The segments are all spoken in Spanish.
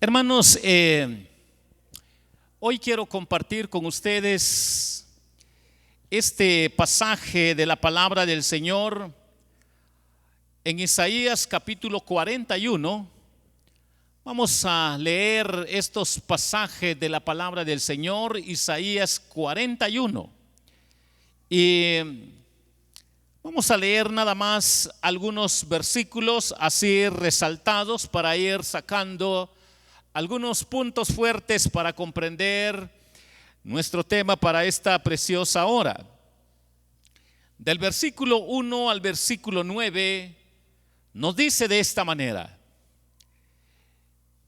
Hermanos, hoy quiero compartir con ustedes este pasaje de la palabra del Señor en Isaías capítulo 41. Vamos a leer estos pasajes de la palabra del Señor, Isaías 41. Y vamos a leer nada más algunos versículos así resaltados para ir sacando algunos puntos fuertes para comprender nuestro tema para esta preciosa hora. Del versículo 1 al versículo 9 nos dice de esta manera: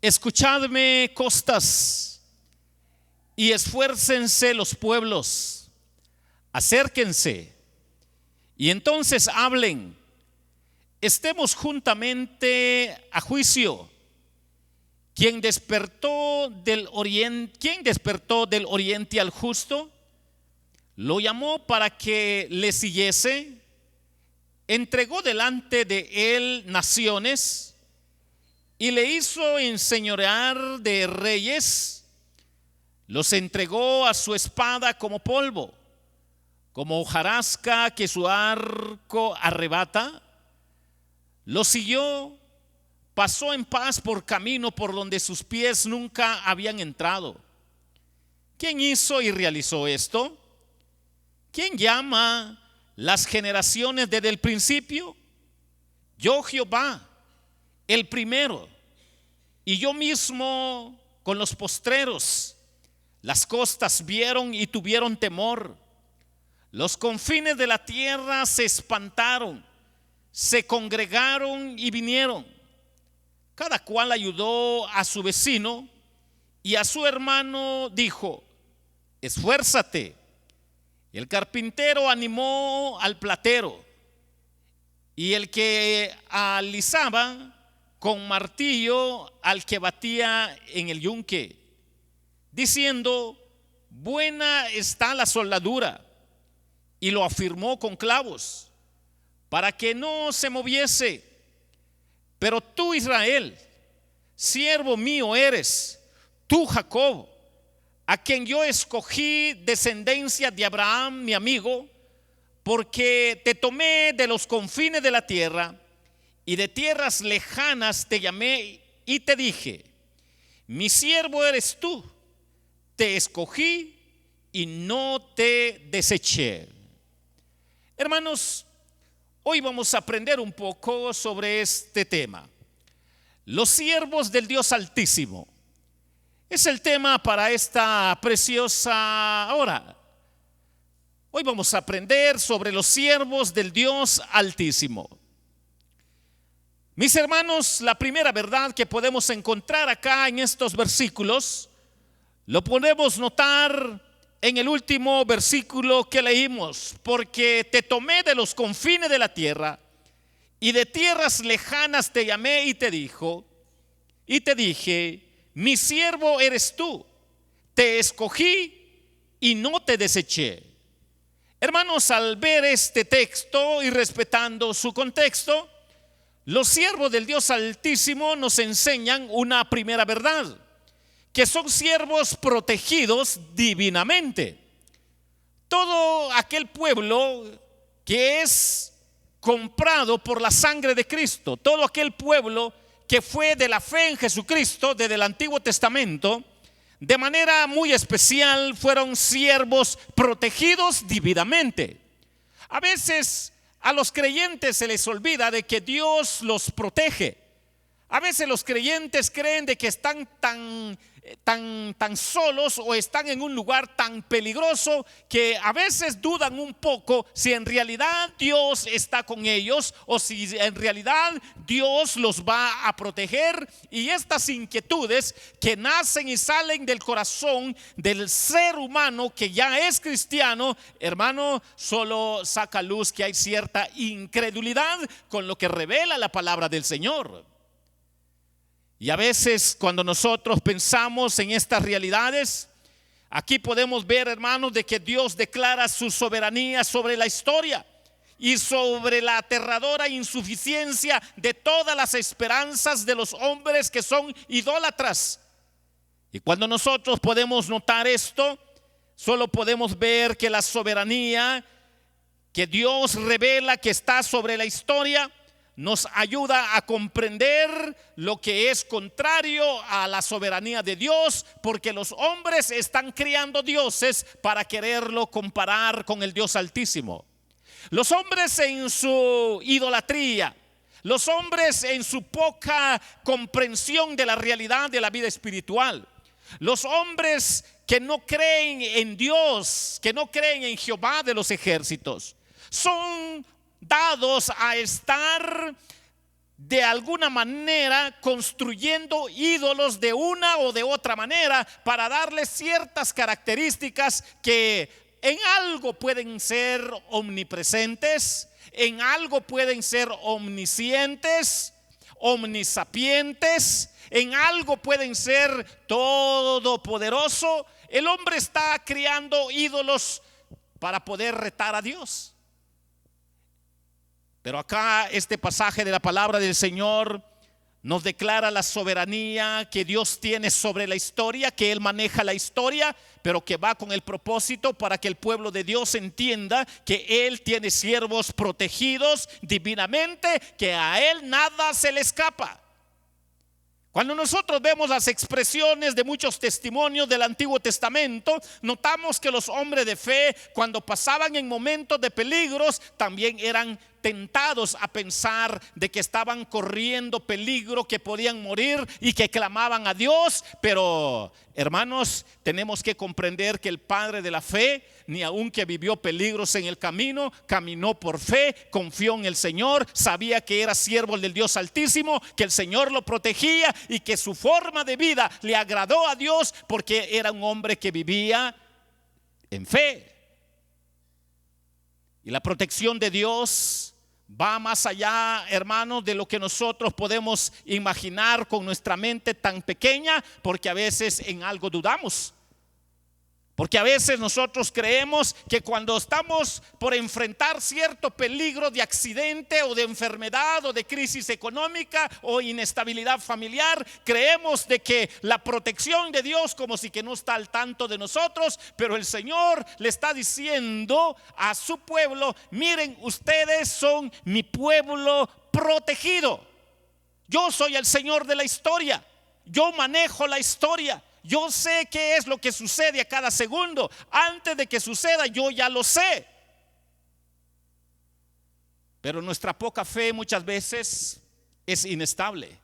escuchadme, costas, y esfuércense los pueblos, acérquense, y entonces hablen, estemos juntamente a juicio. ¿Quién despertó del oriente al justo? Lo llamó para que le siguiese, entregó delante de él naciones y le hizo enseñorear de reyes. Los entregó a su espada como polvo, como hojarasca que su arco arrebata. Lo siguió, pasó en paz por camino por donde sus pies nunca habían entrado. ¿Quién hizo y realizó esto? ¿Quién llama las generaciones desde el principio? Yo, Jehová, el primero, y yo mismo con los postreros. Las costas vieron y tuvieron temor. Los confines de la tierra se espantaron, se congregaron y vinieron. Cada cual ayudó a su vecino, y a su hermano dijo: esfuérzate. El carpintero animó al platero, y el que alisaba con martillo al que batía en el yunque, diciendo: buena está la soldadura. Y lo afirmó con clavos, para que no se moviese. Pero tú, Israel, siervo mío eres, tú, Jacob, a quien yo escogí descendencia de Abraham, mi amigo, porque te tomé de los confines de la tierra, y de tierras lejanas te llamé y te dije: mi siervo eres tú, te escogí y no te deseché. Hermanos, hoy vamos a aprender un poco sobre este tema. Los siervos del Dios Altísimo es el tema para esta preciosa hora. Hoy vamos a aprender sobre los siervos del Dios Altísimo. Mis hermanos, la primera verdad que podemos encontrar acá en estos versículos lo podemos notar en el último versículo que leímos: porque te tomé de los confines de la tierra, y de tierras lejanas te llamé y te dije: mi siervo eres tú, te escogí y no te deseché. Hermanos, al ver este texto y respetando su contexto, los siervos del Dios Altísimo nos enseñan una primera verdad: que son siervos protegidos divinamente. Todo aquel pueblo que es comprado por la sangre de Cristo, todo aquel pueblo que fue de la fe en Jesucristo desde el Antiguo Testamento, de manera muy especial fueron siervos protegidos divinamente. A veces a los creyentes se les olvida de que Dios los protege. A veces los creyentes creen de que están tan solos o están en un lugar tan peligroso que a veces dudan un poco si en realidad Dios está con ellos o si en realidad Dios los va a proteger. Y estas inquietudes que nacen y salen del corazón del ser humano que ya es cristiano, hermano, solo saca luz que hay cierta incredulidad con lo que revela la palabra del Señor. Y a veces cuando nosotros pensamos en estas realidades, aquí podemos ver, hermanos, de que Dios declara su soberanía sobre la historia. y sobre la aterradora insuficiencia de todas las esperanzas de los hombres que son idólatras. Y cuando nosotros podemos notar esto, solo podemos ver que la soberanía que Dios revela que está sobre la historia nos ayuda a comprender lo que es contrario a la soberanía de Dios, porque los hombres están creando dioses para quererlo comparar con el Dios Altísimo. Los hombres en su idolatría, los hombres en su poca comprensión de la realidad de la vida espiritual, los hombres que no creen en Dios, que no creen en Jehová de los ejércitos, son dados a estar de alguna manera construyendo ídolos de una o de otra manera para darles ciertas características que en algo pueden ser omnipresentes, en algo pueden ser omniscientes, omnisapientes, en algo pueden ser todopoderoso. El hombre está creando ídolos para poder retar a Dios. Pero acá este pasaje de la palabra del Señor nos declara la soberanía que Dios tiene sobre la historia, que Él maneja la historia, pero que va con el propósito para que el pueblo de Dios entienda que Él tiene siervos protegidos divinamente, que a Él nada se le escapa. Cuando nosotros vemos las expresiones de muchos testimonios del Antiguo Testamento, notamos que los hombres de fe, cuando pasaban en momentos de peligros, también eran tentados a pensar de que estaban corriendo peligro, que podían morir y que clamaban a Dios. Pero hermanos, tenemos que comprender que el padre de la fe, ni aun que vivió peligros en el camino, caminó por fe, confió en el Señor, sabía que era siervo del Dios Altísimo, que el Señor lo protegía y que su forma de vida le agradó a Dios, porque era un hombre que vivía en fe. Y la protección de Dios va más allá, hermanos, de lo que nosotros podemos imaginar con nuestra mente tan pequeña, porque a veces en algo dudamos. Porque a veces nosotros creemos que cuando estamos por enfrentar cierto peligro de accidente o de enfermedad o de crisis económica o inestabilidad familiar, creemos de que la protección de Dios como si que no está al tanto de nosotros. Pero el Señor le está diciendo a su pueblo: miren, ustedes son mi pueblo protegido. Yo soy el Señor de la historia. Yo manejo la historia. Yo sé qué es lo que sucede a cada segundo. Antes de que suceda, yo ya lo sé. Pero nuestra poca fe muchas veces es inestable.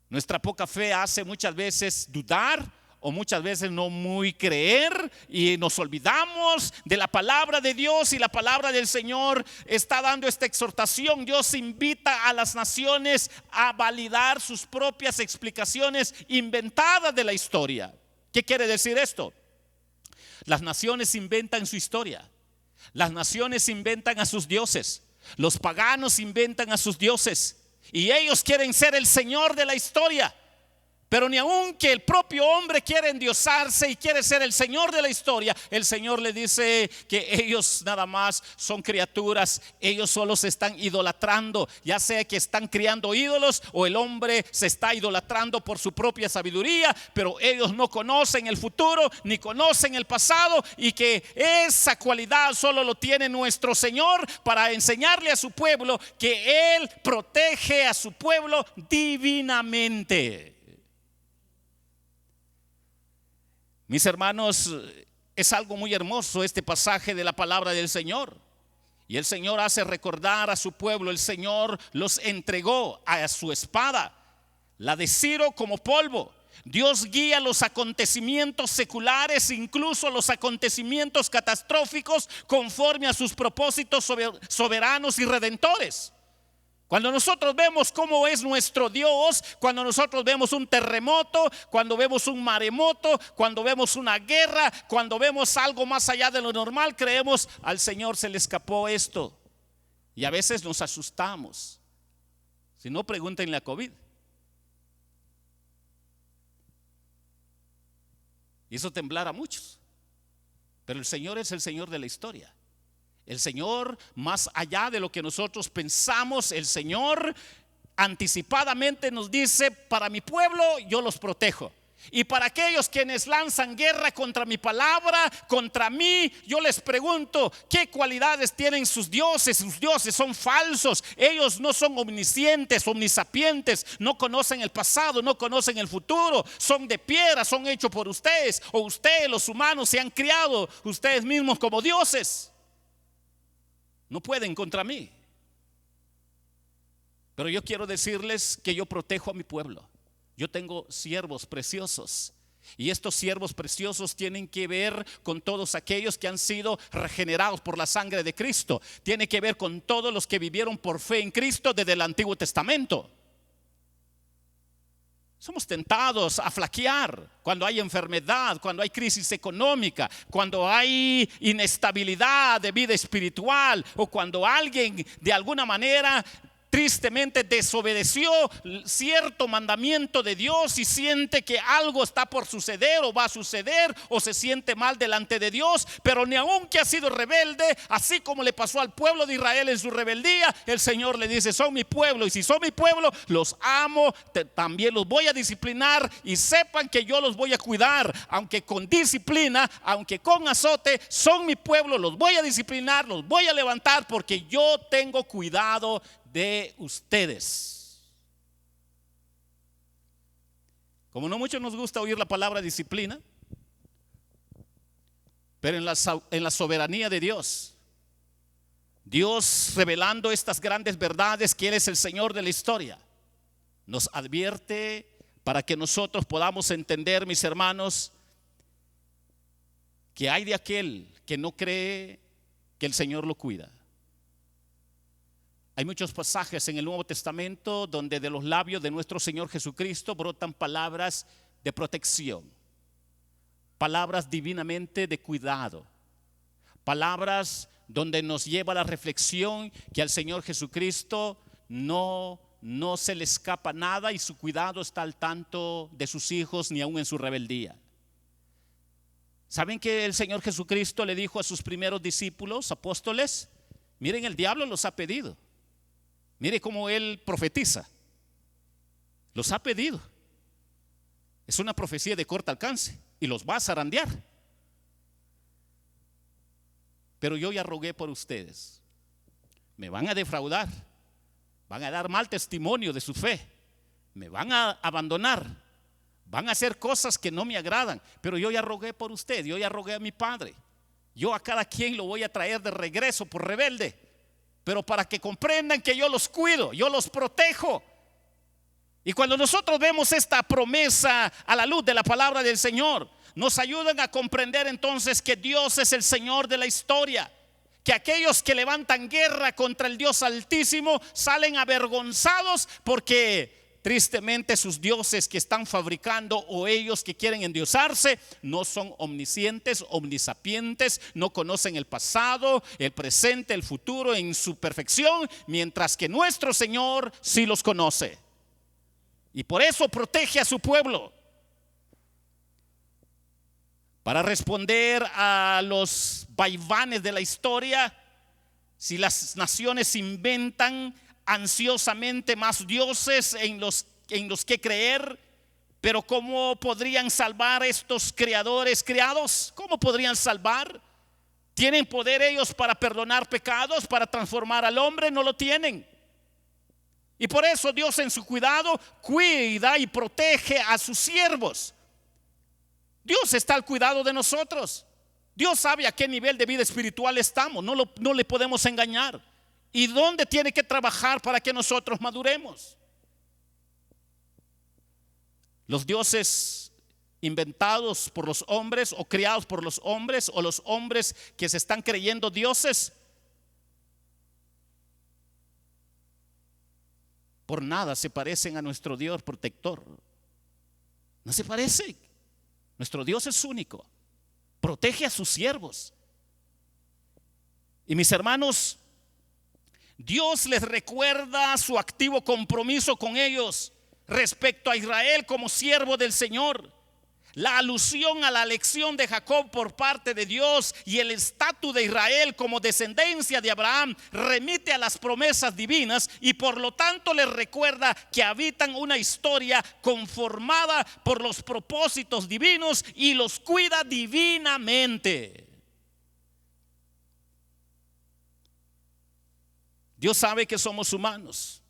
Nuestra poca fe hace muchas veces dudar, o muchas veces no muy creer, y nos olvidamos de la palabra de Dios. Y la palabra del Señor está dando esta exhortación. Dios invita a las naciones a validar sus propias explicaciones inventadas de la historia. ¿Qué quiere decir esto? Las naciones inventan su historia. Las naciones inventan a sus dioses. Los paganos inventan a sus dioses, y ellos quieren ser el Señor de la historia. Pero ni aun que el propio hombre quiere endiosarse y quiere ser el Señor de la historia, el Señor le dice que ellos nada más son criaturas. Ellos solo se están idolatrando, ya sea que están criando ídolos o el hombre se está idolatrando por su propia sabiduría. Pero ellos no conocen el futuro ni conocen el pasado, y que esa cualidad solo lo tiene nuestro Señor para enseñarle a su pueblo que Él protege a su pueblo divinamente. Mis hermanos, es algo muy hermoso este pasaje de la palabra del Señor. Y el Señor hace recordar a su pueblo: el Señor los entregó a su espada, la de Ciro, como polvo. Dios guía los acontecimientos seculares, incluso los acontecimientos catastróficos, conforme a sus propósitos soberanos y redentores. Cuando nosotros vemos cómo es nuestro Dios, cuando nosotros vemos un terremoto, cuando vemos un maremoto, cuando vemos una guerra, cuando vemos algo más allá de lo normal, creemos: al Señor se le escapó esto. Y a veces nos asustamos. Si no, pregúntenle a COVID. Hizo temblar a muchos. Pero el Señor es el Señor de la historia. El Señor, más allá de lo que nosotros pensamos, el Señor anticipadamente nos dice: para mi pueblo yo los protejo. Y para aquellos quienes lanzan guerra contra mi palabra, contra mí, yo les pregunto: ¿qué cualidades tienen sus dioses? Sus dioses son falsos. Ellos no son omniscientes, omnisapientes. No conocen el pasado, no conocen el futuro. Son de piedra, son hechos por ustedes. O ustedes, los humanos, se han criado ustedes mismos como dioses. No pueden contra mí. Pero yo quiero decirles que yo protejo a mi pueblo. Yo tengo siervos preciosos, y estos siervos preciosos tienen que ver con todos aquellos que han sido regenerados por la sangre de Cristo. Tiene que ver con todos los que vivieron por fe en Cristo desde el Antiguo Testamento. Somos tentados a flaquear cuando hay enfermedad, cuando hay crisis económica, cuando hay inestabilidad de vida espiritual, o cuando alguien de alguna manera tristemente desobedeció cierto mandamiento de Dios y siente que algo está por suceder o va a suceder, o se siente mal delante de Dios. Pero ni aun que ha sido rebelde, así como le pasó al pueblo de Israel en su rebeldía, el Señor le dice: son mi pueblo, y si son mi pueblo, los amo, también los voy a disciplinar, y sepan que yo los voy a cuidar, aunque con disciplina, aunque con azote. Son mi pueblo, los voy a disciplinar, los voy a levantar, porque yo tengo cuidado de ustedes. Como no mucho nos gusta oír la palabra disciplina, pero en la soberanía de Dios, Dios revelando estas grandes verdades, que Él es el Señor de la historia, nos advierte para que nosotros podamos entender, mis hermanos, que hay de aquel que no cree que el Señor lo cuida. Hay muchos pasajes en el Nuevo Testamento donde de los labios de nuestro Señor Jesucristo brotan palabras de protección, palabras divinamente de cuidado, palabras donde nos lleva a la reflexión que al Señor Jesucristo no se le escapa nada, y su cuidado está al tanto de sus hijos, ni aun en su rebeldía. ¿Saben que el Señor Jesucristo le dijo a sus primeros discípulos, apóstoles? Miren, el diablo los ha pedido. Mire cómo Él profetiza. Los ha pedido. Es una profecía de corto alcance y los va a zarandear. Pero yo ya rogué por ustedes. Me van a defraudar, van a dar mal testimonio de su fe, me van a abandonar, van a hacer cosas que no me agradan. Pero yo ya rogué por usted, yo ya rogué a mi Padre. Yo a cada quien lo voy a traer de regreso por rebelde, pero para que comprendan que yo los cuido, yo los protejo. Y cuando nosotros vemos esta promesa a la luz de la palabra del Señor, nos ayudan a comprender entonces que Dios es el Señor de la historia, que aquellos que levantan guerra contra el Dios Altísimo salen avergonzados, porque tristemente sus dioses que están fabricando, o ellos que quieren endiosarse, no son omniscientes, omnisapientes, no conocen el pasado, el presente, el futuro en su perfección, mientras que nuestro Señor sí los conoce, y por eso protege a su pueblo. Para responder a los vaivanes de la historia, si las naciones inventan ansiosamente más dioses en los que creer, pero ¿cómo podrían salvar estos creadores creados? ¿Cómo podrían salvar? ¿Tienen poder ellos para perdonar pecados, para transformar al hombre? No lo tienen. Y por eso Dios, en su cuidado, cuida y protege a sus siervos. Dios está al cuidado de nosotros. Dios sabe a qué nivel de vida espiritual estamos. No le podemos engañar. ¿Y dónde tiene que trabajar para que nosotros maduremos? Los dioses inventados por los hombres, o creados por los hombres, o los hombres que se están creyendo dioses, por nada se parecen a nuestro Dios protector. No se parecen. Nuestro Dios es único, protege a sus siervos. Y mis hermanos, Dios les recuerda su activo compromiso con ellos respecto a Israel como siervo del Señor. La alusión a la elección de Jacob por parte de Dios y el estatus de Israel como descendencia de Abraham remite a las promesas divinas y por lo tanto les recuerda que habitan una historia conformada por los propósitos divinos y los cuida divinamente. Dios sabe que somos humanos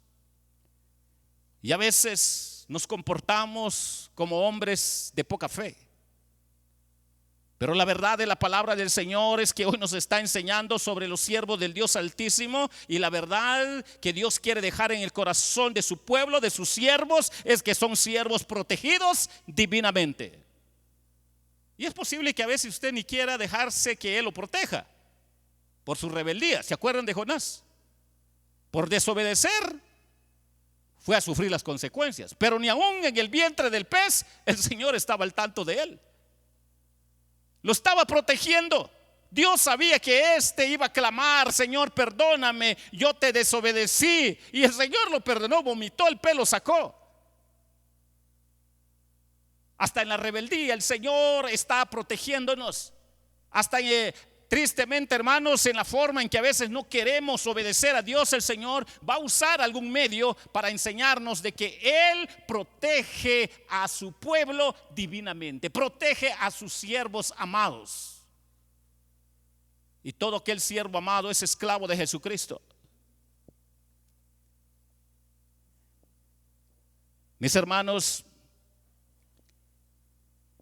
y a veces nos comportamos como hombres de poca fe. Pero la verdad de la palabra del Señor es que hoy nos está enseñando sobre los siervos del Dios Altísimo, y la verdad que Dios quiere dejar en el corazón de su pueblo, de sus siervos, es que son siervos protegidos divinamente. Y es posible que a veces usted ni quiera dejarse que Él lo proteja por su rebeldía. ¿Se acuerdan de Jonás? Por desobedecer fue a sufrir las consecuencias, pero ni aún en el vientre del pez el Señor estaba al tanto de él. Lo estaba protegiendo. Dios sabía que éste iba a clamar: Señor, perdóname, yo te desobedecí. Y el Señor lo perdonó, vomitó el pez, lo sacó. Hasta en la rebeldía el Señor está protegiéndonos. Hasta tristemente, hermanos, en la forma en que a veces no queremos obedecer a Dios, el Señor va a usar algún medio para enseñarnos de que Él protege a su pueblo divinamente, protege a sus siervos amados. Y todo aquel siervo amado es esclavo de Jesucristo. Mis hermanos,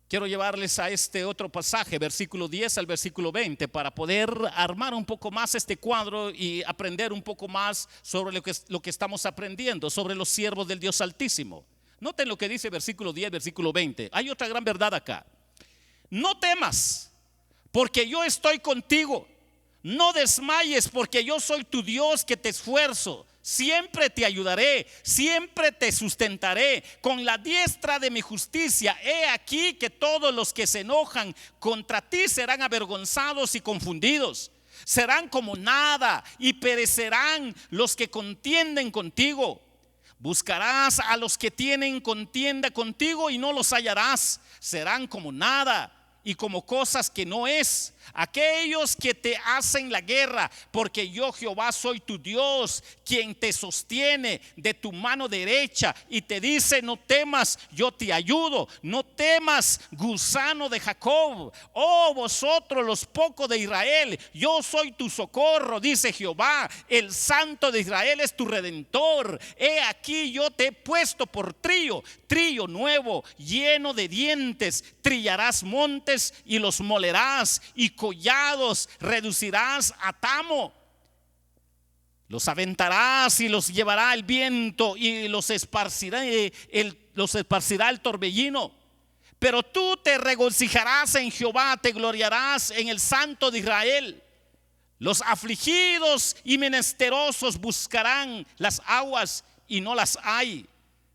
quiero llevarles a este otro pasaje, versículo 10 al versículo 20, para poder armar un poco más este cuadro y aprender un poco más sobre lo que estamos aprendiendo, sobre los siervos del Dios Altísimo. Noten lo que dice versículo 10, versículo 20. Hay otra gran verdad acá. No temas, porque yo estoy contigo. No desmayes, porque yo soy tu Dios que te esfuerzo. Siempre te ayudaré, siempre te sustentaré con la diestra de mi justicia. He aquí que todos los que se enojan contra ti serán avergonzados y confundidos. Serán como nada y perecerán los que contienden contigo. Buscarás a los que tienen contienda contigo y no los hallarás. Serán como nada y como cosas que no es. Aquellos que te hacen la guerra, porque yo Jehová soy tu Dios, quien te sostiene de tu mano derecha y te dice: no temas, yo te ayudo. No temas, gusano de Jacob, oh vosotros los pocos de Israel, yo soy tu socorro, dice Jehová, el Santo de Israel es tu redentor. He aquí yo te he puesto por trillo nuevo, lleno de dientes. Trillarás montes y los molerás, y collados reducirás a tamo. Los aventarás y los llevará el viento, y los esparcirá el torbellino. Pero tú te regocijarás en Jehová, te gloriarás en el Santo de Israel. Los afligidos y menesterosos buscarán las aguas y no las hay.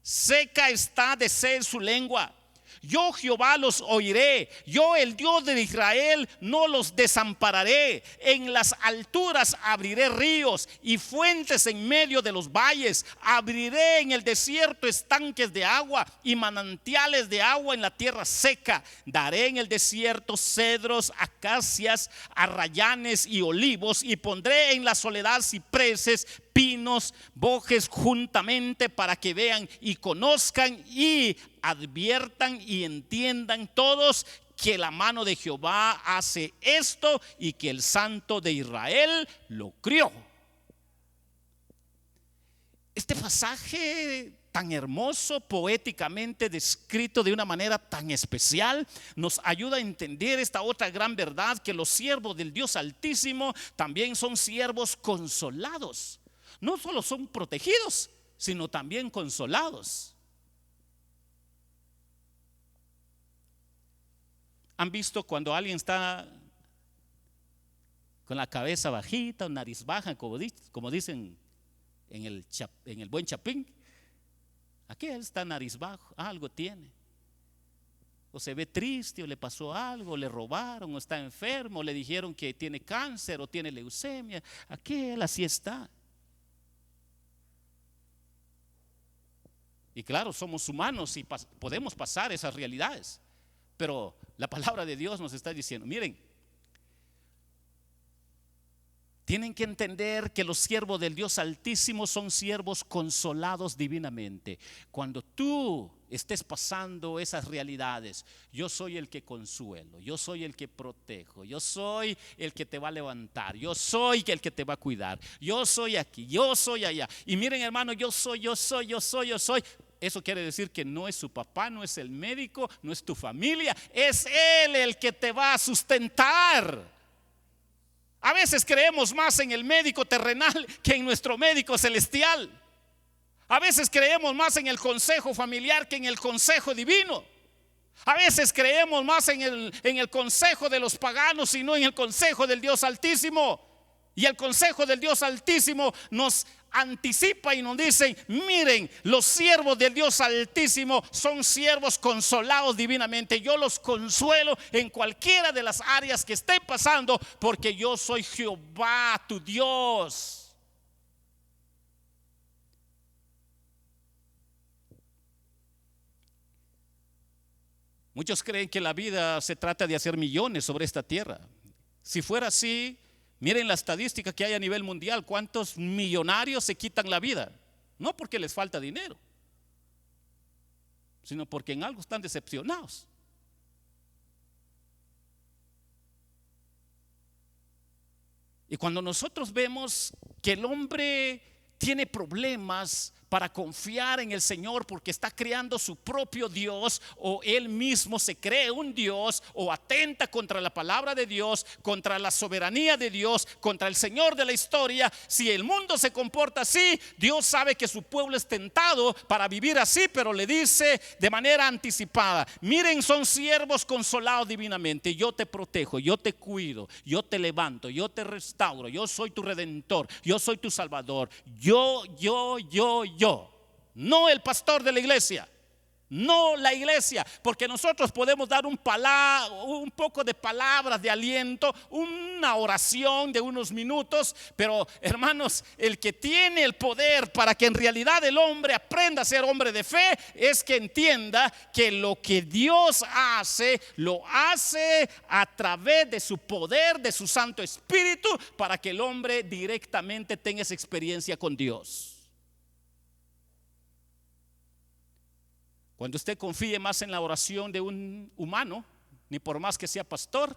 Seca está de sed su lengua. Yo Jehová los oiré, yo el Dios de Israel no los desampararé. En las alturas abriré ríos y fuentes en medio de los valles. Abriré en el desierto estanques de agua y manantiales de agua en la tierra seca. Daré en el desierto cedros, acacias, arrayanes y olivos, y pondré en la soledad cipreses, pinos, bojes juntamente, para que vean y conozcan y adviertan y entiendan todos que la mano de Jehová hace esto y que el Santo de Israel lo crió. Este pasaje tan hermoso, poéticamente descrito de una manera tan especial, nos ayuda a entender esta otra gran verdad, que los siervos del Dios Altísimo también son siervos consolados. No solo son protegidos, sino también consolados. ¿Han visto cuando alguien está con la cabeza bajita o nariz baja, como dicen en el buen chapín? Aquí él está nariz bajo, algo tiene. O se ve triste, o le pasó algo, le robaron, o está enfermo, o le dijeron que tiene cáncer o tiene leucemia. Aquí él así está. Y claro, somos humanos y podemos pasar esas realidades. Pero la palabra de Dios nos está diciendo, miren, tienen que entender que los siervos del Dios Altísimo son siervos consolados divinamente. Cuando tú estés pasando esas realidades, yo soy el que consuelo, yo soy el que protejo, yo soy el que te va a levantar, yo soy el que te va a cuidar, yo soy aquí, yo soy allá. Y miren, hermano, yo soy. Eso quiere decir que no es su papá, no es el médico, no es tu familia, es Él el que te va a sustentar. A veces creemos más en el médico terrenal que en nuestro médico celestial. A veces creemos más en el consejo familiar que en el consejo divino. A veces creemos más en el consejo de los paganos y no en el consejo del Dios Altísimo. Y el consejo del Dios Altísimo nos anticipa y nos dice, miren, los siervos del Dios Altísimo son siervos consolados divinamente. Yo los consuelo en cualquiera de las áreas que estén pasando, porque yo soy Jehová tu Dios. Muchos creen que la vida se trata de hacer millones sobre esta tierra. Si fuera así, miren la estadística que hay a nivel mundial. ¿Cuántos millonarios se quitan la vida? No porque les falta dinero, sino porque en algo están decepcionados. Y cuando nosotros vemos que el hombre tiene problemas para confiar en el Señor porque está creando su propio Dios, o él mismo se cree un Dios, o atenta contra la palabra de Dios, contra la soberanía de Dios, contra el Señor de la historia. Si el mundo se comporta así, Dios sabe que su pueblo es tentado para vivir así, pero le dice de manera anticipada, miren, son siervos consolados divinamente. Yo te protejo, yo te cuido, yo te levanto, yo te restauro, yo soy tu redentor, yo soy tu salvador. Yo, no el pastor de la iglesia, no la iglesia, porque nosotros podemos dar un poco de palabras de aliento, una oración de unos minutos, pero hermanos, el que tiene el poder para que en realidad el hombre aprenda a ser hombre de fe es que entienda que lo que Dios hace, lo hace a través de su poder, de su Santo Espíritu, para que el hombre directamente tenga esa experiencia con Dios. Cuando usted confíe más en la oración de un humano, ni por más que sea pastor,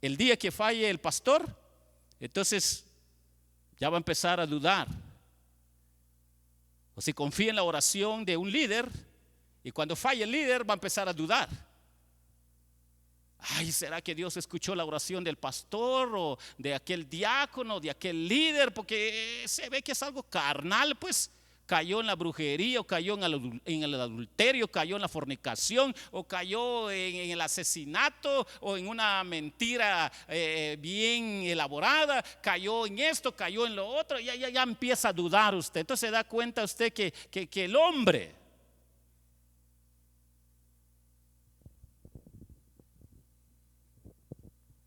el día que falle el pastor, entonces ya va a empezar a dudar. O si confía en la oración de un líder, y cuando falle el líder va a empezar a dudar. Ay, ¿será que Dios escuchó la oración del pastor o de aquel diácono, de aquel líder? Porque se ve que es algo carnal, pues. Cayó en la brujería, o cayó en el adulterio, cayó en la fornicación, o cayó en el asesinato, o en una mentira bien elaborada, cayó en esto, cayó en lo otro. Ya empieza a dudar usted. Entonces se da cuenta usted que el hombre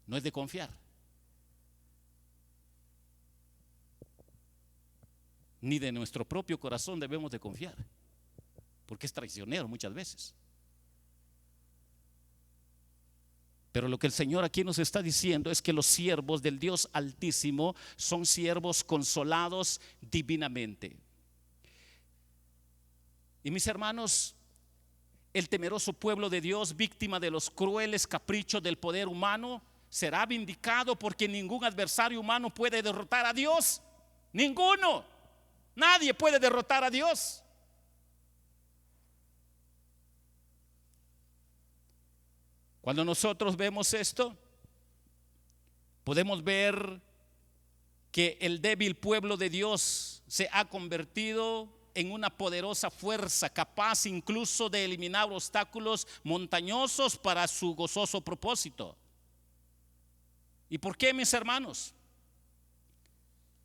no es de confiar. Ni de nuestro propio corazón debemos de confiar, porque es traicionero muchas veces. Pero lo que el Señor aquí nos está diciendo es que los siervos del Dios Altísimo son siervos consolados divinamente. Y mis hermanos, el temeroso pueblo de Dios, víctima de los crueles caprichos del poder humano, será vindicado, porque ningún adversario humano puede derrotar a Dios. Ninguno. Nadie puede derrotar a Dios. Cuando nosotros vemos esto, podemos ver que el débil pueblo de Dios se ha convertido en una poderosa fuerza, capaz incluso de eliminar obstáculos montañosos para su gozoso propósito. ¿Y por qué, mis hermanos?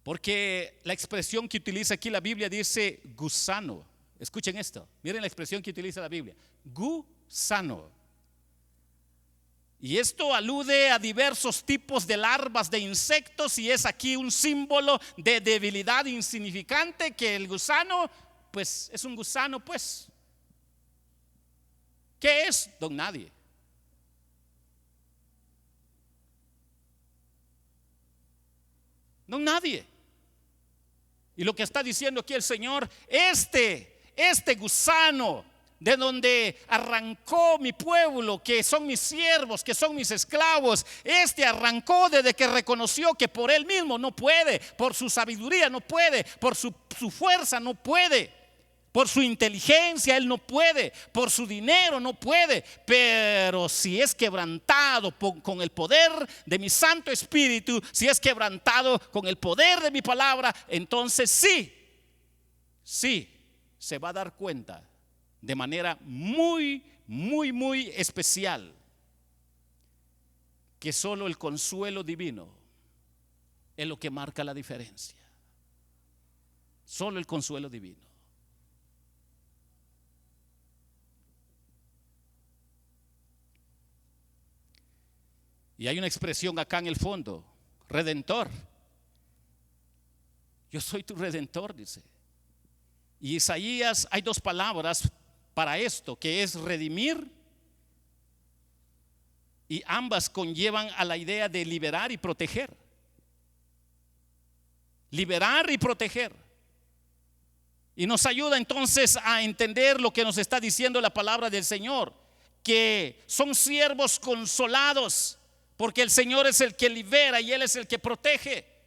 Porque la expresión que utiliza aquí la Biblia dice gusano. Escuchen esto, miren la expresión que utiliza la Biblia: gusano. Y esto alude a diversos tipos de larvas de insectos, y es aquí un símbolo de debilidad insignificante, que el gusano pues es un gusano, pues. ¿Qué es? Don nadie. No, nadie. Y lo que está diciendo aquí el Señor, este gusano de donde arrancó mi pueblo, que son mis siervos, que son mis esclavos, arrancó desde que reconoció que por él mismo no puede, por su sabiduría no puede, por su fuerza no puede, por su inteligencia él no puede, por su dinero no puede. Pero si es quebrantado con el poder de mi Santo Espíritu, si es quebrantado con el poder de mi palabra, entonces sí se va a dar cuenta de manera muy, muy, muy especial que solo el consuelo divino es lo que marca la diferencia. Solo el consuelo divino. Y hay una expresión acá en el fondo: redentor. Yo soy tu redentor, dice. Y Isaías, hay dos palabras para esto, que es redimir, y ambas conllevan a la idea de liberar y proteger. Liberar y proteger. Y nos ayuda entonces a entender lo que nos está diciendo la palabra del Señor, que son siervos consolados, porque el Señor es el que libera y Él es el que protege.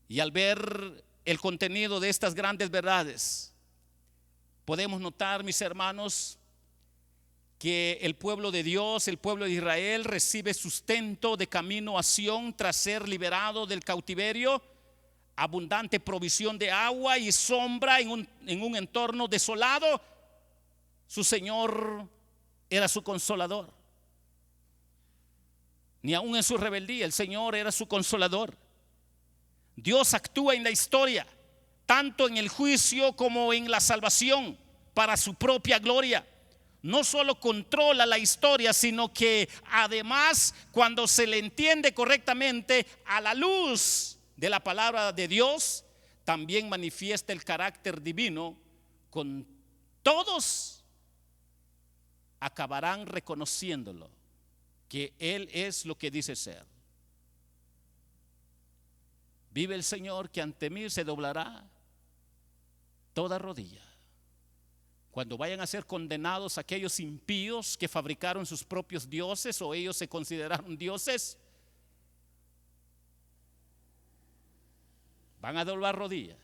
Y al ver el contenido de estas grandes verdades, podemos notar, mis hermanos, que el pueblo de Dios, el pueblo de Israel, recibe sustento de camino a Sión tras ser liberado del cautiverio, abundante provisión de agua y sombra en un entorno desolado. Su Señor era su consolador. Ni aún en su rebeldía el Señor era su consolador. Dios actúa en la historia, tanto en el juicio como en la salvación, para su propia gloria. No solo controla la historia, sino que además, cuando se le entiende correctamente a la luz de la palabra de Dios, también manifiesta el carácter divino. Con todos acabarán reconociéndolo, que Él es lo que dice ser. Vive el Señor, que ante mí se doblará toda rodilla. Cuando vayan a ser condenados aquellos impíos que fabricaron sus propios dioses, o ellos se consideraron dioses, van a doblar rodilla.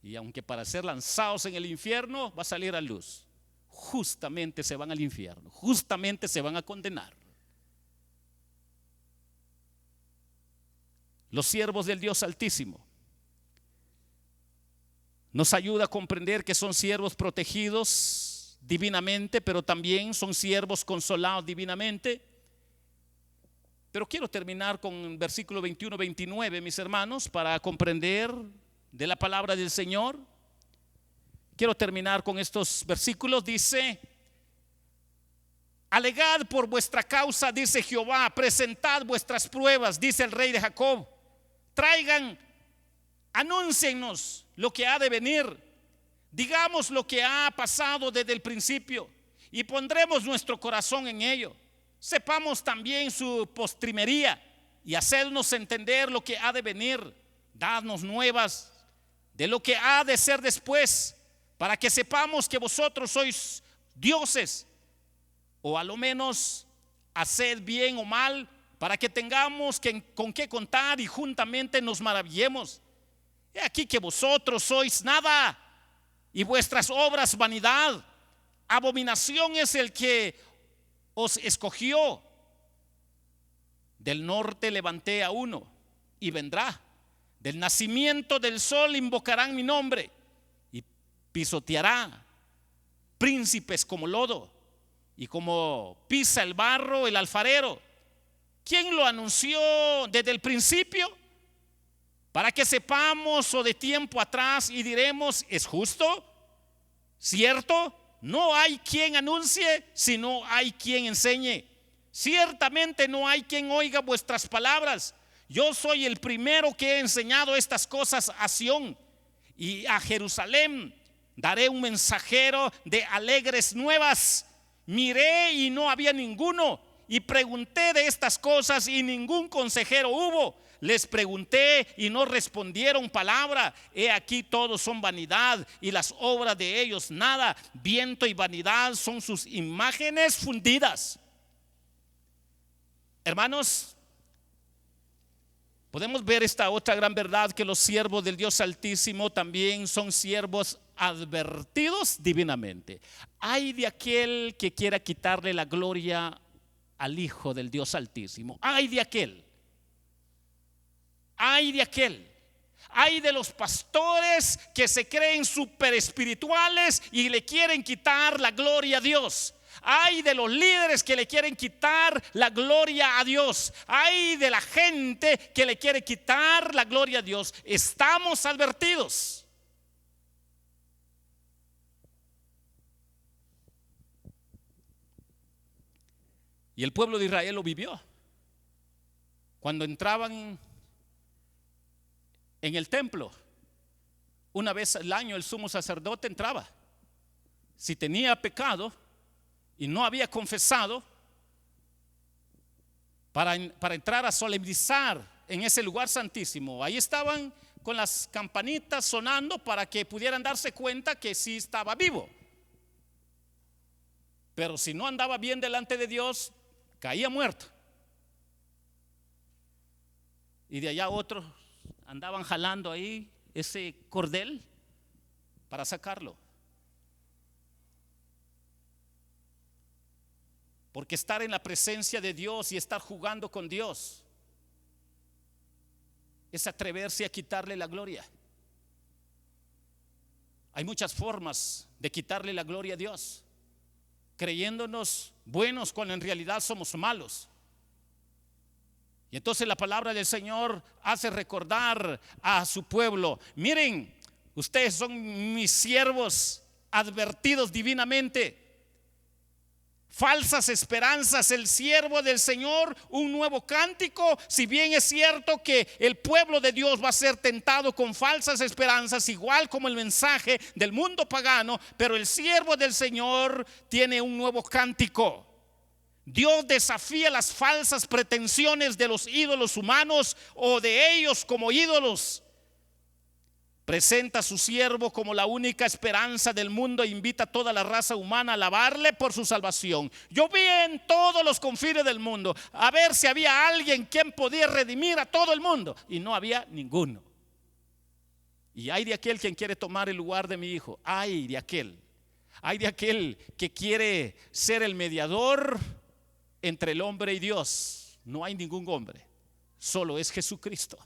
Y aunque para ser lanzados en el infierno va a salir a luz, justamente se van al infierno, justamente se van a condenar. Los siervos del Dios Altísimo nos ayuda a comprender que son siervos protegidos divinamente, pero también son siervos consolados divinamente. Pero quiero terminar con el versículo 21-29, mis hermanos, para comprender de la palabra del Señor. Quiero terminar con estos versículos. Dice: alegad por vuestra causa, dice Jehová, presentad vuestras pruebas, dice el Rey de Jacob. Traigan, anúncienos lo que ha de venir, digamos lo que ha pasado desde el principio, y pondremos nuestro corazón en ello. Sepamos también su postrimería, y hacednos entender lo que ha de venir. Dadnos nuevas de lo que ha de ser después, para que sepamos que vosotros sois dioses, o a lo menos haced bien o mal, para que tengamos con qué contar y juntamente nos maravillemos. He aquí que vosotros sois nada, y vuestras obras vanidad. Abominación es el que os escogió. Del norte levanté a uno, y vendrá. Del nacimiento del sol invocarán mi nombre, y pisoteará príncipes como lodo, y como pisa el barro el alfarero. ¿Quién lo anunció desde el principio? Para que sepamos, o de tiempo atrás, y diremos: ¿es justo? ¿Cierto? No hay quien anuncie, sino hay quien enseñe. Ciertamente no hay quien oiga vuestras palabras. Yo soy el primero que he enseñado estas cosas a Sión, y a Jerusalén daré un mensajero de alegres nuevas. Miré y no había ninguno, y pregunté de estas cosas y ningún consejero hubo. Les pregunté y no respondieron palabra. He aquí todos son vanidad y las obras de ellos nada. Viento y vanidad son sus imágenes fundidas. Hermanos, podemos ver esta otra gran verdad, que los siervos del Dios Altísimo también son siervos advertidos divinamente. Ay de aquel que quiera quitarle la gloria al Hijo del Dios Altísimo. Ay de aquel. Ay de aquel. Ay de los pastores que se creen super espirituales y le quieren quitar la gloria a Dios. Ay de los líderes que le quieren quitar la gloria a Dios. Ay de la gente que le quiere quitar la gloria a Dios. Estamos advertidos. Y el pueblo de Israel lo vivió. Cuando entraban en el templo, una vez al año el sumo sacerdote entraba. Si tenía pecado y no había confesado, para entrar a solemnizar en ese lugar santísimo, ahí estaban con las campanitas sonando para que pudieran darse cuenta que sí estaba vivo. Pero si no andaba bien delante de Dios, caía muerto. Y de allá otros andaban jalando ahí ese cordel para sacarlo. Porque estar en la presencia de Dios y estar jugando con Dios es atreverse a quitarle la gloria. Hay muchas formas de quitarle la gloria a Dios, creyéndonos buenos cuando en realidad somos malos. Y entonces la palabra del Señor hace recordar a su pueblo: miren, ustedes son mis siervos advertidos divinamente. Falsas esperanzas, el siervo del Señor, un nuevo cántico. Si bien es cierto que el pueblo de Dios va a ser tentado con falsas esperanzas, igual como el mensaje del mundo pagano, pero el siervo del Señor tiene un nuevo cántico. Dios desafía las falsas pretensiones de los ídolos humanos o de ellos como ídolos. Presenta a su siervo como la única esperanza del mundo e invita a toda la raza humana a alabarle por su salvación. Yo vi en todos los confines del mundo a ver si había alguien quien podía redimir a todo el mundo, y no había ninguno. Y hay de aquel quien quiere tomar el lugar de mi hijo. Hay de aquel que quiere ser el mediador entre el hombre y Dios. No hay ningún hombre, solo es Jesucristo.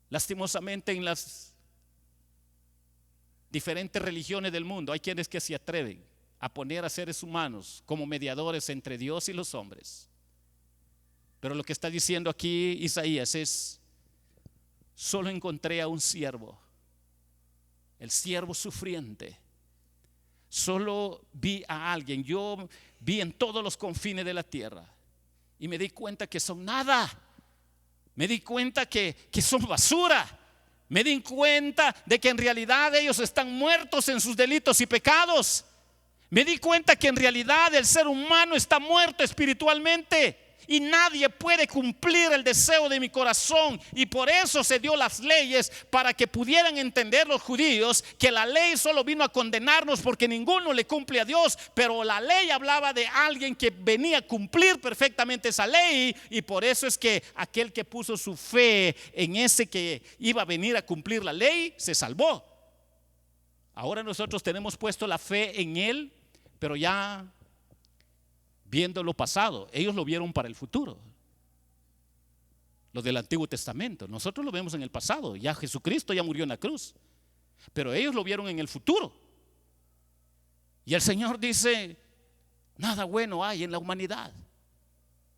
Lastimosamente en las diferentes religiones del mundo hay quienes que se atreven a poner a seres humanos como mediadores entre Dios y los hombres. Pero lo que está diciendo aquí Isaías es: solo encontré a un siervo, el siervo sufriente. Solo vi a alguien. Yo vi en todos los confines de la tierra y me di cuenta que son nada. Me di cuenta que son basura. Me di cuenta de que en realidad ellos están muertos en sus delitos y pecados. Me di cuenta que en realidad el ser humano está muerto espiritualmente y nadie puede cumplir el deseo de mi corazón. Y por eso se dio las leyes, para que pudieran entender los judíos que la ley solo vino a condenarnos porque ninguno le cumple a Dios. Pero la ley hablaba de alguien que venía a cumplir perfectamente esa ley, y por eso es que aquel que puso su fe en ese que iba a venir a cumplir la ley se salvó. Ahora nosotros tenemos puesto la fe en él, pero ya viendo lo pasado. Ellos lo vieron para el futuro, los del Antiguo Testamento. Nosotros lo vemos en el pasado. Ya Jesucristo ya murió en la cruz, pero ellos lo vieron en el futuro. Y el Señor dice: nada bueno hay en la humanidad.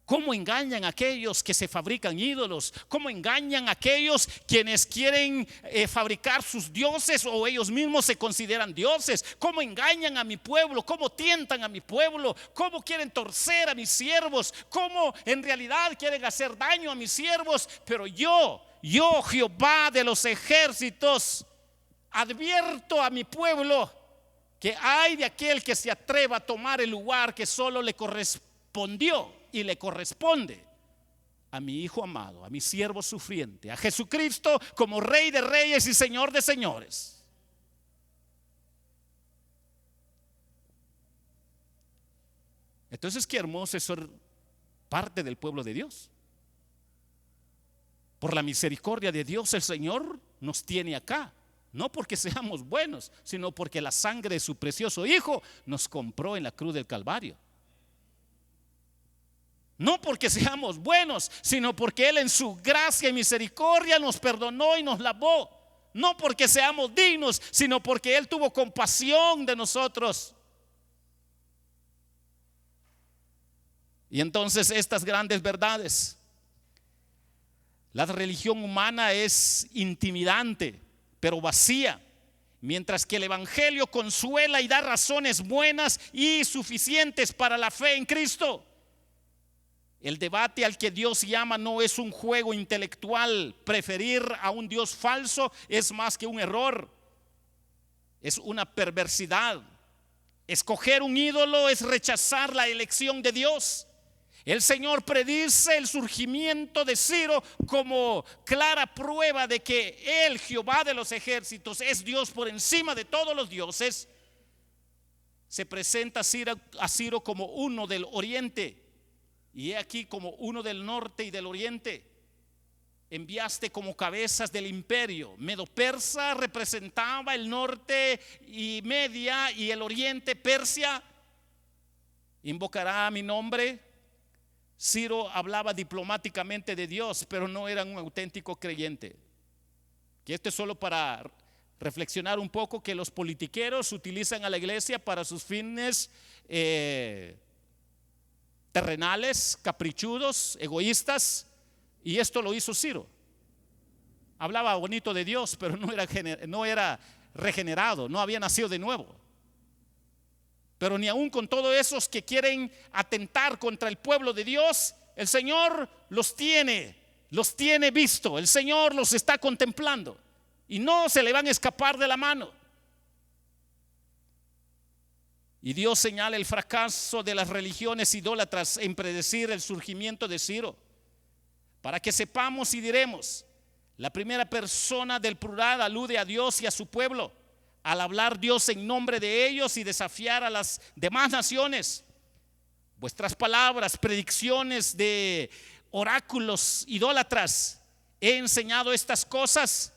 ¿Cómo engañan a aquellos que se fabrican ídolos? ¿Cómo engañan a aquellos quienes quieren fabricar sus dioses o ellos mismos se consideran dioses? ¿Cómo engañan a mi pueblo? ¿Cómo tientan a mi pueblo? ¿Cómo quieren torcer a mis siervos? ¿Cómo en realidad quieren hacer daño a mis siervos? Pero yo, Jehová de los ejércitos, advierto a mi pueblo que hay de aquel que se atreva a tomar el lugar que solo le correspondió y le corresponde a mi Hijo amado, a mi siervo sufriente, a Jesucristo como Rey de Reyes y Señor de Señores. Entonces, qué hermoso es ser parte del pueblo de Dios. Por la misericordia de Dios, el Señor nos tiene acá. No porque seamos buenos, sino porque la sangre de su precioso Hijo nos compró en la cruz del Calvario. No porque seamos buenos, sino porque Él en su gracia y misericordia nos perdonó y nos lavó. No porque seamos dignos, sino porque Él tuvo compasión de nosotros. Y entonces estas grandes verdades. La religión humana es intimidante, pero vacía, mientras que el Evangelio consuela y da razones buenas y suficientes para la fe en Cristo. El debate al que Dios llama no es un juego intelectual. Preferir a un Dios falso es más que un error, es una perversidad. Escoger un ídolo es rechazar la elección de Dios. El Señor predice el surgimiento de Ciro como clara prueba de que Él, Jehová de los ejércitos, es Dios por encima de todos los dioses. Se presenta a Ciro como uno del oriente, y he aquí como uno del norte y del oriente. Enviaste como cabezas del imperio. Medo-Persa representaba el norte y Media, y el oriente Persia. Invocará mi nombre. Ciro hablaba diplomáticamente de Dios, pero no era un auténtico creyente. Que esto es solo para reflexionar un poco, que los politiqueros utilizan a la iglesia para sus fines terrenales, caprichudos, egoístas, y esto lo hizo Ciro. Hablaba bonito de Dios, pero no era regenerado, no había nacido de nuevo. Pero ni aún con todos esos que quieren atentar contra el pueblo de Dios, el Señor los tiene visto. El Señor los está contemplando y no se le van a escapar de la mano. Y Dios señala el fracaso de las religiones idólatras en predecir el surgimiento de Ciro, para que sepamos y diremos: la primera persona del plural alude a Dios y a su pueblo, al hablar Dios en nombre de ellos y desafiar a las demás naciones. Vuestras palabras, predicciones de oráculos idólatras, he enseñado estas cosas.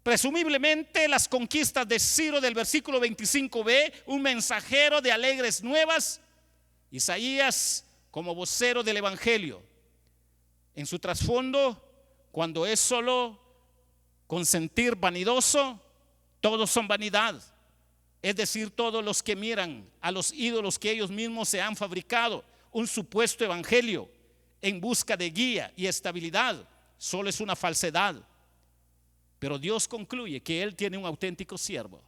Presumiblemente las conquistas de Ciro del versículo 25b, un mensajero de alegres nuevas. Isaías como vocero del evangelio. En su trasfondo, cuando es solo consentir vanidoso, todos son vanidad. Es decir, todos los que miran a los ídolos que ellos mismos se han fabricado, un supuesto evangelio en busca de guía y estabilidad, solo es una falsedad. Pero Dios concluye que Él tiene un auténtico siervo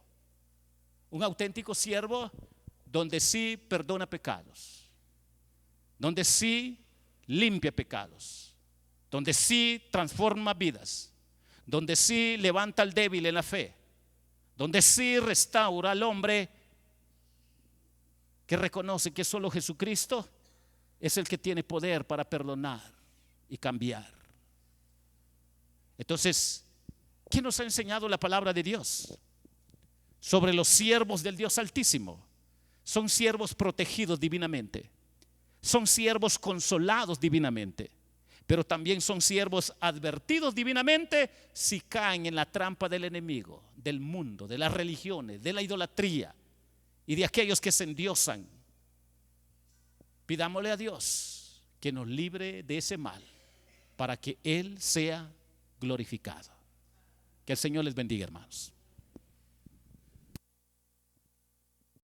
donde sí perdona pecados, donde sí limpia pecados, donde sí transforma vidas, donde sí levanta al débil en la fe, donde sí restaura al hombre que reconoce que solo Jesucristo es el que tiene poder para perdonar y cambiar. Entonces, ¿qué nos ha enseñado la palabra de Dios sobre los siervos del Dios Altísimo? Son siervos protegidos divinamente, son siervos consolados divinamente, pero también son siervos advertidos divinamente si caen en la trampa del enemigo, del mundo, de las religiones, de la idolatría y de aquellos que se endiosan. Pidámosle a Dios que nos libre de ese mal para que Él sea glorificado. Que el Señor les bendiga, hermanos.